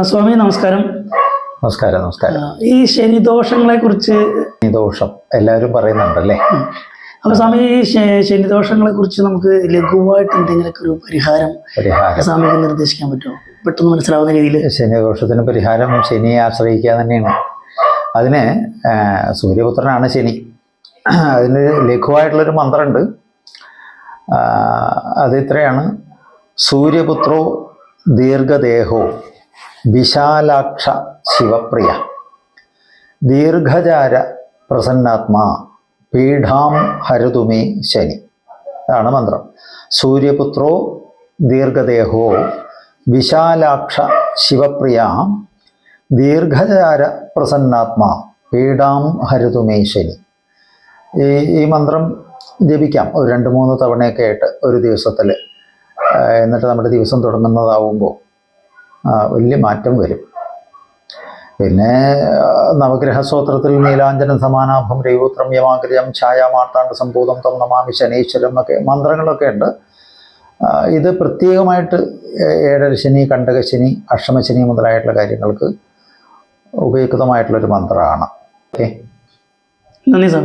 സ്വാമി നമസ്കാരം. നമസ്കാരം. നമസ്കാരം. ഈ ശനിദോഷങ്ങളെ കുറിച്ച് ദോഷം എല്ലാവരും പറയുന്നുണ്ടല്ലേ? അപ്പൊ സ്വാമി ഈ ശനിദോഷങ്ങളെ കുറിച്ച് നമുക്ക് ലഘുവായിട്ട് എന്തെങ്കിലുമൊക്കെ ഒരു പരിഹാരം സ്വാമിക്ക് നിർദ്ദേശിക്കാൻ പറ്റുമോ? പെട്ടെന്ന് മനസ്സിലാവുന്ന രീതിയിൽ. ശനിദോഷത്തിന് പരിഹാരം ശനിയെ ആശ്രയിക്കുക തന്നെയാണ്. അതിന് സൂര്യപുത്രനാണ് ശനി. അതിന് ലഘുവായിട്ടുള്ളൊരു മന്ത്രമുണ്ട്. അത് ഇത്രയാണ്: സൂര്യപുത്രോ ദീർഘദേഹോ വിശാലാക്ഷ ശിവപ്രിയ ദീർഘചാര പ്രസന്നാത്മാ പീഠാം ഹരതുമേ ശനി. അതാണ് മന്ത്രം. സൂര്യപുത്രോ ദീർഘദേഹോ വിശാലാക്ഷ ശിവപ്രിയ ദീർഘചാര പ്രസന്നാത്മാ പീഠാം ഹരതുമേ ശനി. ഈ മന്ത്രം ജപിക്കാം ഒരു 2-3 തവണയൊക്കെ ആയിട്ട് ഒരു ദിവസത്തിൽ. എന്നിട്ട് നമ്മുടെ ദിവസം തുടങ്ങുന്നതാവുമ്പോൾ വലിയ മാറ്റം വരും. പിന്നെ നവഗ്രഹ സ്തോത്രത്തിൽ നീലാഞ്ജനം സമാനാഭം രൈവൂത്രം യമാഗ്രജം ഛായാമാർത്താണ്ഡ സംഭൂതം തം നമാമി ശനീശ്വരം എന്നൊക്കെ മന്ത്രങ്ങളൊക്കെ ഉണ്ട്. ഇത് പ്രത്യേകമായിട്ട് ഏഴരശനി, കണ്ടകശനി, അഷ്ടമശനി മുതലായിട്ടുള്ള കാര്യങ്ങൾക്ക് ഉപയുക്തമായിട്ടുള്ളൊരു മന്ത്രമാണ്. ഓക്കെ, നന്ദി സ്വാമി.